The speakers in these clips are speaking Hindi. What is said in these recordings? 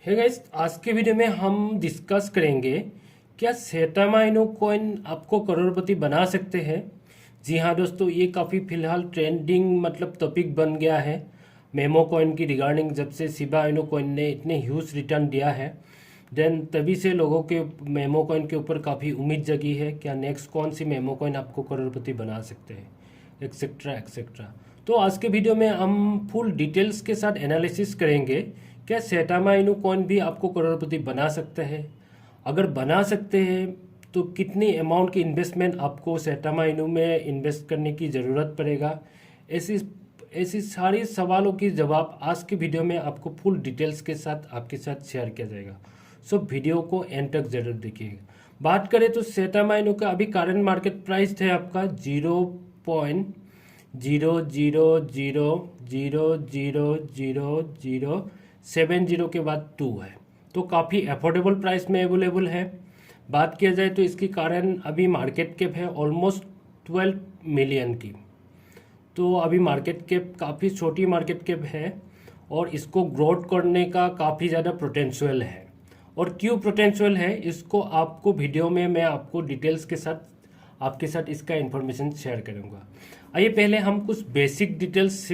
है गाइस, आज के वीडियो में हम डिस्कस करेंगे क्या सेटामा इनो कॉइन आपको करोड़पति बना सकते हैं। जी हाँ दोस्तों, ये काफ़ी फिलहाल ट्रेंडिंग टॉपिक बन गया है मेमो कॉइन की रिगार्डिंग। जब से शिबा इनो कॉइन ने इतने ह्यूज रिटर्न दिया है देन तभी से लोगों के मेमो कॉइन के ऊपर काफ़ी उम्मीद जगी है क्या नेक्स्ट कौन सी मेमो कॉइन आपको करोड़पति बना सकते हैं, एक्सेट्रा एक्सेट्रा। तो आज के वीडियो में हम फुल डिटेल्स के साथ एनालिसिस करेंगे क्या सेटामा इनु कॉइन भी आपको करोड़पति बना सकते हैं। अगर बना सकते हैं तो कितनी अमाउंट की इन्वेस्टमेंट आपको सेटामा इनु में इन्वेस्ट करने की ज़रूरत पड़ेगा। ऐसी ऐसी सारी सवालों की जवाब आज के वीडियो में आपको फुल डिटेल्स के साथ आपके साथ शेयर किया जाएगा। सो वीडियो को एंड तक जरूर देखिएगा। बात करें तो सेटामा इनु का अभी करंट मार्केट प्राइस है आपका 0.00000070 के बाद 2 है, तो काफ़ी अफोर्डेबल प्राइस में अवेलेबल है। बात किया जाए तो इसकी कारण अभी मार्केट कैप है ऑलमोस्ट 12 मिलियन की, तो अभी मार्केट कैप काफ़ी छोटी मार्केट कैप है और इसको ग्रोथ करने का काफ़ी ज़्यादा पोटेंशियल है। और क्यों पोटेंशियल है इसको आपको वीडियो में मैं आपको डिटेल्स के साथ आपके साथ इसका इन्फॉर्मेशन शेयर करूंगा। आइए पहले हम कुछ बेसिक डिटेल्स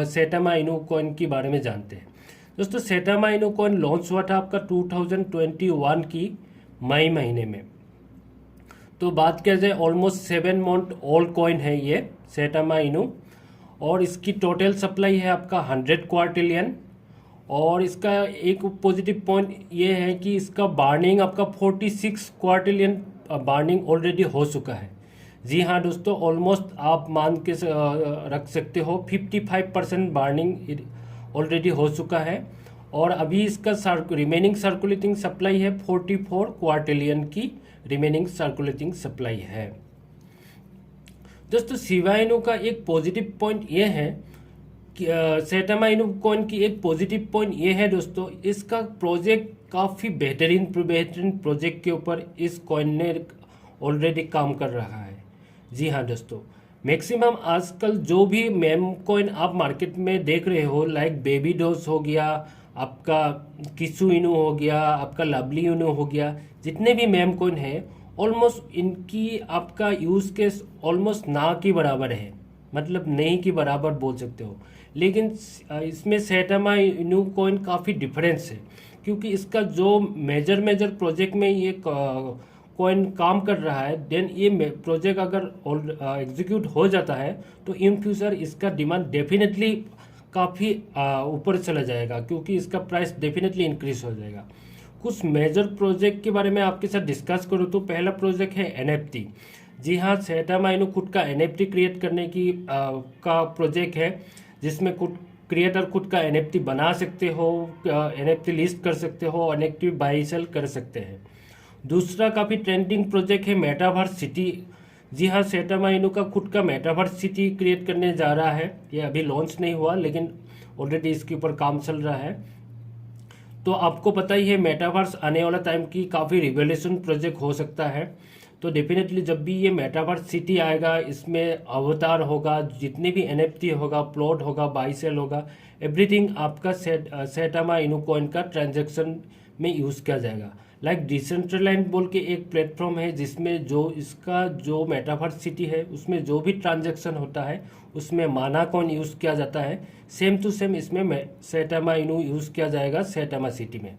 सेटामा इनु कॉइन के बारे में जानते हैं। दोस्तों सेटामा इनु कॉइन लॉन्च हुआ था आपका 2021 की मई महीने में। तो बात किया जाए ऑलमोस्ट 7 मंथ ओल्ड कॉइन है ये सेटामा इनु, और इसकी टोटल सप्लाई है आपका 100 क्वार्टिलियन। और इसका एक पॉजिटिव पॉइंट ये है कि इसका बार्निंग आपका 46 क्वार्टिलियन बार्निंग ऑलरेडी हो चुका है। जी हाँ दोस्तों, ऑलमोस्ट आप मान के रख सकते हो 55% बार्निंग ऑलरेडी हो चुका है। और अभी इसका रिमेनिंग सर्कुलेटिंग सप्लाई है 44 क्वार्टिलियन की रिमेनिंग सर्कुलेटिंग सप्लाई है। दोस्तों शिबा इनु का एक पॉजिटिव पॉइंट ये है कि सेटामा इनु कॉइन की एक पॉजिटिव पॉइंट ये है दोस्तों, इसका प्रोजेक्ट काफ़ी बेहतरीन प्रोजेक्ट के ऊपर इस कॉइन ने ऑलरेडी काम कर रहा है। जी हाँ दोस्तों, मैक्सिमम आजकल जो भी मेम कॉइन आप मार्केट में देख रहे हो लाइक बेबी डोज हो गया, आपका किसु इनु हो गया, आपका लवली इनु हो गया, जितने भी मेम कॉइन है ऑलमोस्ट इनकी आपका यूज़ केस ऑलमोस्ट ना के बराबर है, मतलब नहीं के बराबर बोल सकते हो। लेकिन इसमें सेटामा इनु कॉइन काफ़ी डिफरेंस है क्योंकि इसका जो मेजर प्रोजेक्ट में ये कॉइन काम कर रहा है देन ये प्रोजेक्ट अगर एग्जीक्यूट हो जाता है तो इन फ्यूचर इसका डिमांड डेफिनेटली काफ़ी ऊपर चला जाएगा क्योंकि इसका प्राइस डेफिनेटली इंक्रीज हो जाएगा। कुछ मेजर प्रोजेक्ट के बारे में आपके साथ डिस्कस करूँ तो पहला प्रोजेक्ट है NFT। जी हाँ, सेटामा इनु खुद का NFT क्रिएट करने की का प्रोजेक्ट है जिसमें क्रिएटर खुद का NFT बना सकते हो, NFT लिस्ट कर सकते हो, NFT बाई सेल कर सकते हैं। दूसरा काफ़ी ट्रेंडिंग प्रोजेक्ट है मेटावर्स सिटी। जी हाँ, सेटामा इनु का खुद का मेटावर्स सिटी क्रिएट करने जा रहा है। ये अभी लॉन्च नहीं हुआ लेकिन ऑलरेडी इसके ऊपर काम चल रहा है। तो आपको पता ही है मेटावर्स आने वाला टाइम की काफ़ी रिवोल्यूशन प्रोजेक्ट हो सकता है। तो डेफिनेटली जब भी ये मेटावर्स सिटी आएगा इसमें अवतार होगा, जितने भी NFT होगा, प्लॉट होगा, बाई सेल होगा, एवरीथिंग आपका सेटामा इनु कॉइन का ट्रांजैक्शन में यूज़ किया जाएगा। लाइक डिसेंट्रलाइज बोल के एक प्लेटफॉर्म है जिसमें जो मेटावर्स सिटी है उसमें जो भी ट्रांजैक्शन होता है उसमें माना कॉइन यूज़ किया जाता है, सेम टू सेम इसमें सेटामा इनु यूज़ किया जाएगा सेटामा सिटी में।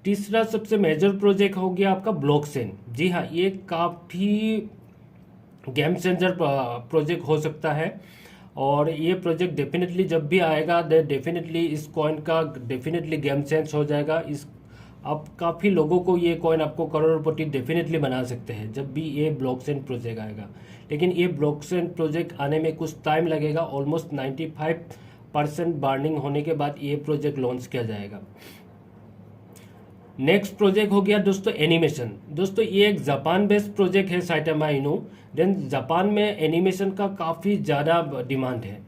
तीसरा सबसे मेजर प्रोजेक्ट हो गया आपका ब्लॉकचेन। जी हाँ, ये काफ़ी गेम चेंजर प्रोजेक्ट हो सकता है और ये प्रोजेक्ट डेफिनेटली जब भी आएगा डेफिनेटली इस कॉइन का डेफिनेटली गेम चेंज हो जाएगा। इस अब काफ़ी लोगों को ये कॉइन आपको करोड़पति डेफिनेटली बना सकते हैं जब भी ये ब्लॉकचेन प्रोजेक्ट आएगा। लेकिन ये ब्लॉकचेन प्रोजेक्ट आने में कुछ टाइम लगेगा, ऑलमोस्ट 95% बार्निंग होने के बाद ये प्रोजेक्ट लॉन्च किया जाएगा। नेक्स्ट प्रोजेक्ट हो गया दोस्तों एनिमेशन। दोस्तों ये एक जापान बेस्ड प्रोजेक्ट है सेटामा इनु। देन जापान में एनिमेशन का काफ़ी ज़्यादा डिमांड है।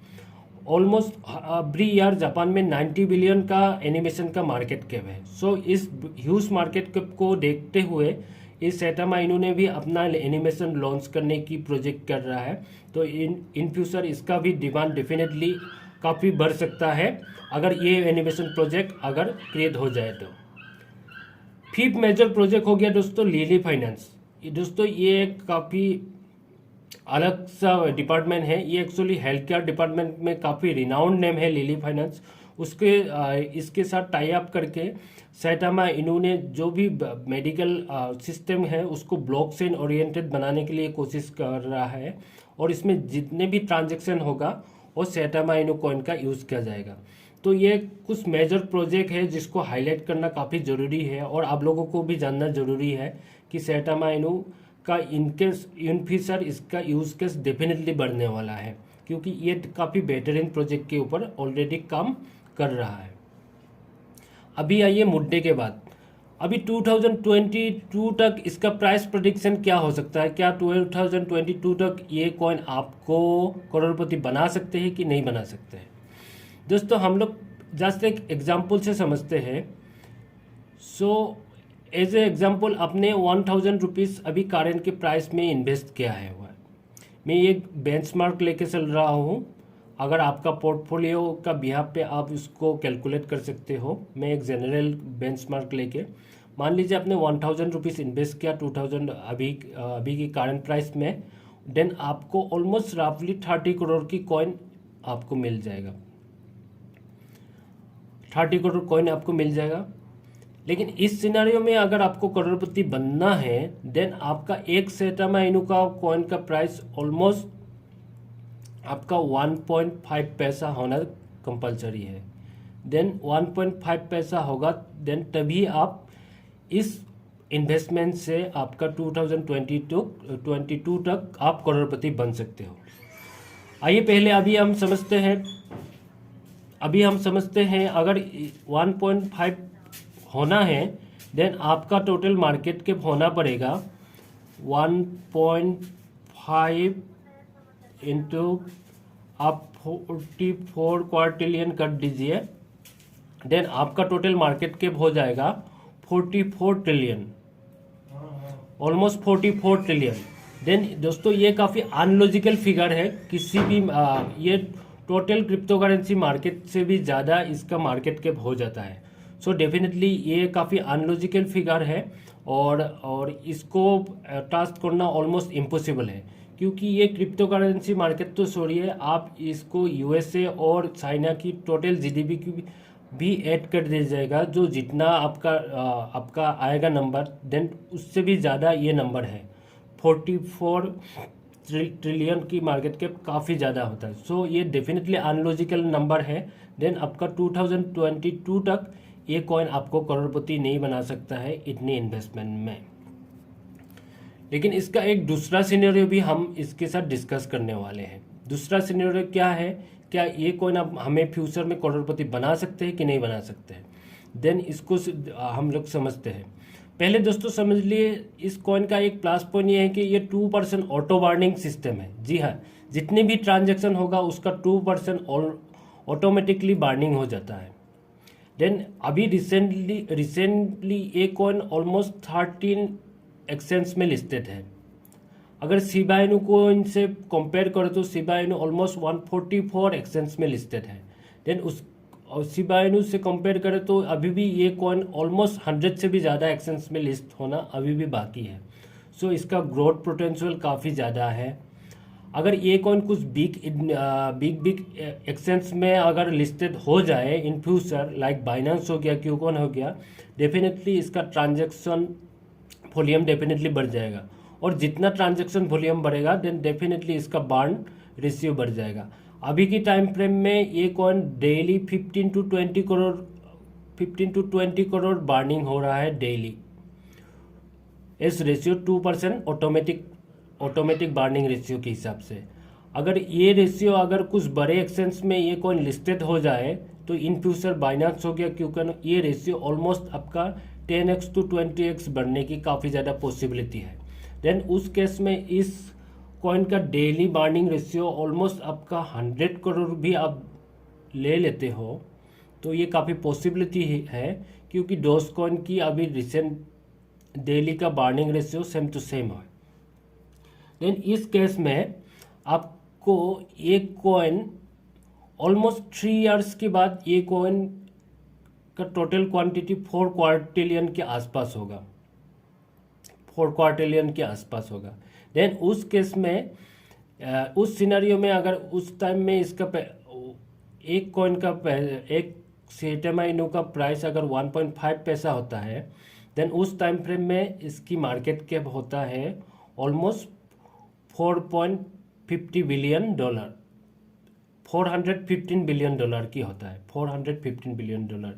ऑलमोस्ट एवरी ईयर जापान में 90 बिलियन का एनिमेशन का मार्केट कैप है। सो इस ह्यूज मार्केट कैप को देखते हुए इस सेटामा इनु ने भी अपना एनिमेशन लॉन्च करने की प्रोजेक्ट कर रहा है। तो इन फ्यूचर इसका भी डिमांड डेफिनेटली काफ़ी बढ़ सकता है अगर ये एनिमेशन प्रोजेक्ट अगर क्रिएट हो जाए तो। फिफ्थ मेजर प्रोजेक्ट हो गया दोस्तों लिली फाइनेंस। दोस्तों ये एक काफ़ी अलग सा डिपार्टमेंट है। ये एक्चुअली हेल्थ केयर डिपार्टमेंट में काफ़ी रिनाउंड नेम है लिली फाइनेंस। इसके साथ टाई अप करके सैटामा इनू ने जो भी मेडिकल सिस्टम है उसको ब्लॉकचेन ओरिएंटेड बनाने के लिए कोशिश कर रहा है, और इसमें जितने भी ट्रांजेक्शन होगा वो सैटामा इनू कॉइन का यूज़ किया जाएगा। तो ये कुछ मेजर प्रोजेक्ट है जिसको हाईलाइट करना काफ़ी ज़रूरी है, और आप लोगों को भी जानना ज़रूरी है कि सैटामा इनू का इनकेस इन फ्यूचर इसका यूज़ केस डेफिनेटली बढ़ने वाला है, क्योंकि ये काफ़ी बेहतरीन प्रोजेक्ट के ऊपर ऑलरेडी काम कर रहा है। अभी आइए मुद्दे के बाद, अभी 2022 तक इसका प्राइस प्रेडिक्शन क्या हो सकता है? क्या 2022 तक ये कॉइन आपको करोड़पति बना सकते हैं कि नहीं बना सकते हैं? दोस्तों हम लोग जस्ट एक एग्जाम्पल से समझते हैं। सो एज ए एग्जाम्पल अपने 1000 रुपीज़ अभी करेंट के प्राइस में इन्वेस्ट किया है हुआ। मैं एक बेंचमार्क लेके चल रहा हूँ। अगर आपका पोर्टफोलियो का बिहाफ पे आप उसको कैलकुलेट कर सकते हो। मैं एक जनरल बेंचमार्क लेके मान लीजिए आपने 1000 रुपीज़ इन्वेस्ट किया 2000 अभी की करंट प्राइस में, देन आपको ऑलमोस्ट रफली 30 करोड़ की कॉइन आपको मिल जाएगा। 30 करोड़ कॉइन आपको मिल जाएगा। लेकिन इस सिनेरियो में अगर आपको करोड़पति बनना है देन आपका एक सैटामा इनू का कॉइन का प्राइस ऑलमोस्ट आपका 1.5 पैसा होना कंपलसरी है। देन 1.5 पैसा होगा देन तभी आप इस इन्वेस्टमेंट से आपका 2022 तक आप करोड़पति बन सकते हो। आइए पहले अभी हम समझते हैं अगर 1.5 होना है देन आपका टोटल मार्केट कैप होना पड़ेगा 1.5 इंटू आप 44 क्वार्टिलियन कर दीजिए, देन आपका टोटल मार्केट कैप हो जाएगा 44 ट्रिलियन, ऑलमोस्ट 44 ट्रिलियन। देन दोस्तों ये काफ़ी अनलॉजिकल फिगर है। किसी भी ये टोटल क्रिप्टो करेंसी मार्केट से भी ज़्यादा इसका मार्केट कैप हो जाता है। सो डेफिनेटली ये काफ़ी अनलॉजिकल फिगर है, और इसको ट्रस्ट करना ऑलमोस्ट इम्पॉसिबल है, क्योंकि ये क्रिप्टो करेंसी मार्केट तो छोड़िए, आप इसको यूएसए और चाइना की टोटल जीडीपी की भी ऐड कर दिया जाएगा, जो जितना आपका आएगा नंबर देन उससे भी ज़्यादा ये नंबर है। 44 ट्रिलियन की मार्केट कैप काफ़ी ज़्यादा होता है। सो ये डेफिनेटली अनलॉजिकल नंबर है। देन आपका 2022 तक ये कॉइन आपको करोड़पति नहीं बना सकता है इतने इन्वेस्टमेंट में। लेकिन इसका एक दूसरा सिनेरियो भी हम इसके साथ डिस्कस करने वाले हैं। दूसरा सिनेरियो क्या है? क्या ये कॉइन आप हमें फ्यूचर में करोड़पति बना सकते हैं कि नहीं बना सकते हैं? देन इसको हम लोग समझते हैं। पहले दोस्तों समझ लिए इस कॉइन का एक प्लस पॉइंट ये है कि ये 2% ऑटो बार्निंग सिस्टम है। जी हाँ, जितने भी ट्रांजेक्शन होगा उसका 2% ऑटोमेटिकली बार्निंग हो जाता है। देन अभी रिसेंटली ये कॉइन ऑलमोस्ट 13 एक्सचेंज में लिस्टेड है। अगर शिबा इनू कॉइन से कंपेयर करें तो शिबा इनू ऑलमोस्ट 144 एक्सचेंज में लिस्टेड है। देन उस शिबा इनू से कंपेयर करें तो अभी भी ये कॉइन ऑलमोस्ट 100 से भी ज़्यादा एक्सचेंज में लिस्ट होना अभी भी बाकी है। सो इसका ग्रोथ पोटेंशियल काफ़ी ज़्यादा है। अगर ये कॉइन कुछ बिग एक्सचेंज में अगर लिस्टेड हो जाए इन फ्यूचर, लाइक बाइनेंस हो गया, क्यूकॉइन हो गया, डेफिनेटली इसका ट्रांजैक्शन वॉल्यूम डेफिनेटली बढ़ जाएगा, और जितना ट्रांजैक्शन वॉल्यूम बढ़ेगा देन डेफिनेटली इसका बर्न रेशियो बढ़ जाएगा। अभी की टाइम फ्रेम में ये coin daily 15 to 20 crore burning हो रहा है डेली। इस रेशियो 2% ऑटोमेटिक बर्निंग रेशियो के हिसाब से। अगर ये रेशियो अगर कुछ बड़े एक्सचेंज में ये कॉइन लिस्टेड हो जाए तो इन फ्यूचर बाइनेंस हो गया, क्योंकि ये रेशियो ऑलमोस्ट आपका 10x to 20x बढ़ने की काफ़ी ज़्यादा पॉसिबिलिटी है। देन उस केस में इस कॉइन का डेली बर्निंग रेशियो ऑलमोस्ट आपका 100 करोड़ भी आप ले लेते हो तो ये काफ़ी पॉसिबिलिटी है, क्योंकि डोज कॉइन की अभी रिसेंट डेली का burning ratio same to same है। देन इस केस में आपको एक कॉइन ऑलमोस्ट 3 इयर्स के बाद ये कॉइन का टोटल क्वांटिटी 4 क्वार्टिलियन के आसपास होगा, 4 क्वार्टिलियन के आसपास होगा। देन उस केस में उस सिनेरियो में अगर उस टाइम में इसका एक कॉइन का एक सेटमा इनू का प्राइस अगर 1.5 पैसा होता है, देन उस टाइम फ्रेम में इसकी मार्केट कैप होता है almost 4.50 billion dollar, 415 billion dollar की होता है, 415 बिलियन डॉलर,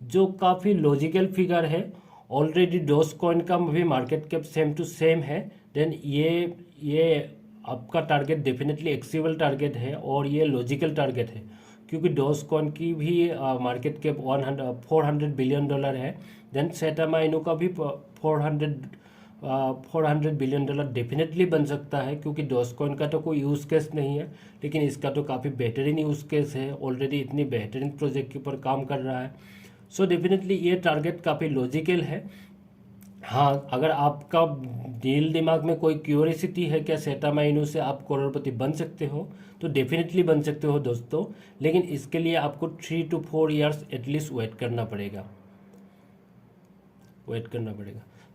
जो काफ़ी लॉजिकल फिगर है। ऑलरेडी डॉज कॉइन का भी market cap same to same है। देन ये आपका टारगेट डेफिनेटली एक्सीबल टारगेट है और ये लॉजिकल टारगेट है, क्योंकि डॉज कॉइन की भी मार्केट कैप 400 बिलियन डॉलर है। देन सेटामा इनू का भी 400 बिलियन डॉलर डेफिनेटली बन सकता है, क्योंकि डॉज कॉइन का तो कोई यूज़ केस नहीं है, लेकिन इसका तो काफ़ी बेहतरीन यूज़ केस है, ऑलरेडी इतनी बेहतरीन प्रोजेक्ट के ऊपर काम कर रहा है। सो डेफिनेटली ये टारगेट काफ़ी लॉजिकल है। हाँ, अगर आपका दिल दिमाग में कोई क्यूरियोसिटी है क्या सेटामा इनू से आप करोड़पति बन सकते हो, तो डेफिनेटली बन सकते हो दोस्तों, लेकिन इसके लिए आपको 3 to 4 ईयर्स एटलीस्ट वेट करना पड़ेगा,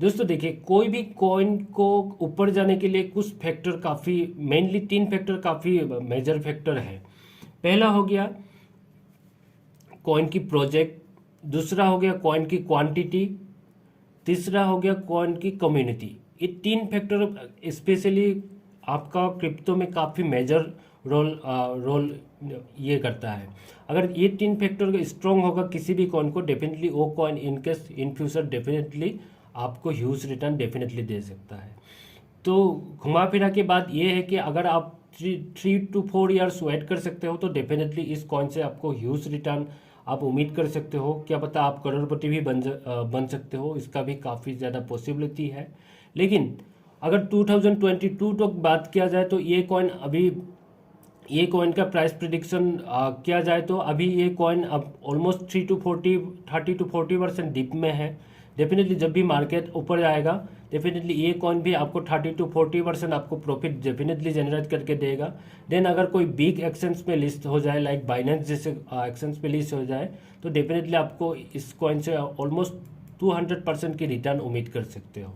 दोस्तों। देखिए, कोई भी कॉइन को ऊपर जाने के लिए कुछ फैक्टर काफ़ी, मेनली 3 फैक्टर काफ़ी मेजर फैक्टर है। पहला हो गया कॉइन की प्रोजेक्ट, दूसरा हो गया कॉइन की क्वांटिटी, तीसरा हो गया कॉइन की कम्युनिटी। ये 3 फैक्टर स्पेशली आपका क्रिप्टो में काफ़ी मेजर रोल ये करता है। अगर ये 3 फैक्टर स्ट्रॉन्ग होगा किसी भी कॉइन को, डेफिनेटली वो coin in case in future definitely आपको ह्यूज रिटर्न डेफिनेटली दे सकता है। तो घुमा फिरा के बात ये है कि अगर आप 3 to 4 ईयर्स वेट कर सकते हो, तो डेफिनेटली इस कॉइन से आपको ह्यूज रिटर्न आप उम्मीद कर सकते हो। क्या पता आप करोड़पति भी बन सकते हो, इसका भी काफ़ी ज़्यादा पॉसिबिलिटी है। लेकिन अगर 2022 तक बात किया जाए तो ये कॉइन का प्राइस प्रिडिक्शन किया जाए तो अभी ये कॉइन अब ऑलमोस्ट 30 to 40% डिप में है। डेफिनेटली जब भी मार्केट ऊपर जाएगा, डेफिनेटली ये कॉइन भी आपको 30 to 40% आपको प्रॉफिट डेफिनेटली जनरेट करके देगा। देन अगर कोई बिग एक्सचेंज में लिस्ट हो जाए, लाइक बाइनेंस जैसे एक्सचेंज पे लिस्ट हो जाए, तो डेफिनेटली आपको इस कॉइन से ऑलमोस्ट 200% की रिटर्न उम्मीद कर सकते हो।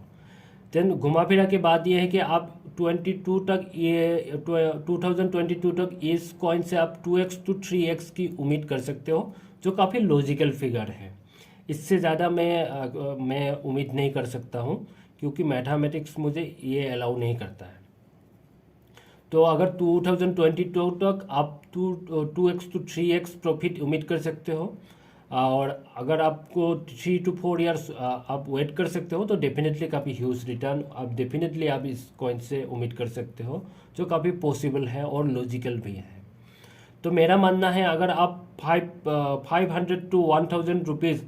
देन घुमा फिरा के बात यह है कि आप 2022 तक इस कॉइन से आप 2x to 3x की उम्मीद कर सकते हो, जो काफ़ी लॉजिकल फिगर है। इससे ज़्यादा मैं उम्मीद नहीं कर सकता हूँ, क्योंकि मैथमेटिक्स मुझे ये अलाउ नहीं करता है। तो अगर 2022 तक आप 2x to 3x प्रॉफिट उम्मीद कर सकते हो, और अगर आपको 3 to 4 ईयर्स आप वेट कर सकते हो, तो डेफिनेटली काफ़ी ह्यूज रिटर्न आप इस कॉइन से उम्मीद कर सकते हो, जो काफ़ी पॉसिबल है और लॉजिकल भी है। तो मेरा मानना है, अगर आप 500 to 1000 रुपीज़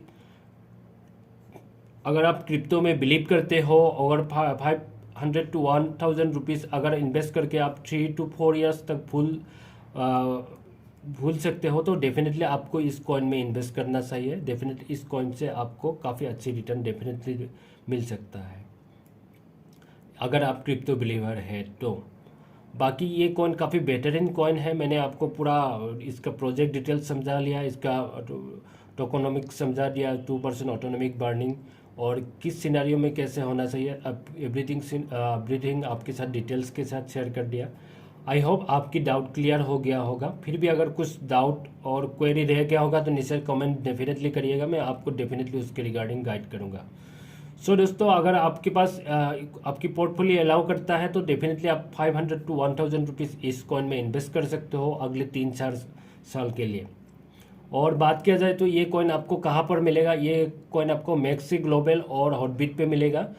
अगर आप क्रिप्टो में बिलीव करते हो, अगर 500 to 1000 रुपीज़ अगर इन्वेस्ट करके आप 3 to 4 ईयर्स तक भूल सकते हो, तो डेफिनेटली आपको इस कॉइन में इन्वेस्ट करना चाहिए। डेफिनेटली इस कॉइन से आपको काफ़ी अच्छी रिटर्न डेफिनेटली मिल सकता है, अगर आप क्रिप्टो बिलीवर है तो। बाकी ये कॉइन काफ़ी बेहतरीन कॉइन है। मैंने आपको पूरा इसका प्रोजेक्ट डिटेल्स समझा लिया, इसका टोकोनॉमिक्स समझा दिया, 2% ऑटोनॉमिक बर्निंग और किस सिनेरियो में कैसे होना चाहिए, अब एवरीथिंग आपके साथ डिटेल्स के साथ शेयर कर दिया। आई होप आपकी डाउट क्लियर हो गया होगा। फिर भी अगर कुछ डाउट और क्वेरी रह गया होगा तो नीचे कमेंट डेफिनेटली करिएगा, मैं आपको डेफिनेटली उसके रिगार्डिंग गाइड करूँगा। सो दोस्तों, अगर आपके पास आपकी पोर्टफोलियो अलाउ करता है, तो डेफिनेटली आप 500 to 1000 रुपीज़ इस कॉइन में इन्वेस्ट कर सकते हो अगले 3-4 साल के लिए। और बात किया जाए तो ये कॉइन आपको कहाँ पर मिलेगा, ये कॉइन आपको मैक्सी ग्लोबल और हॉटबिट पे मिलेगा।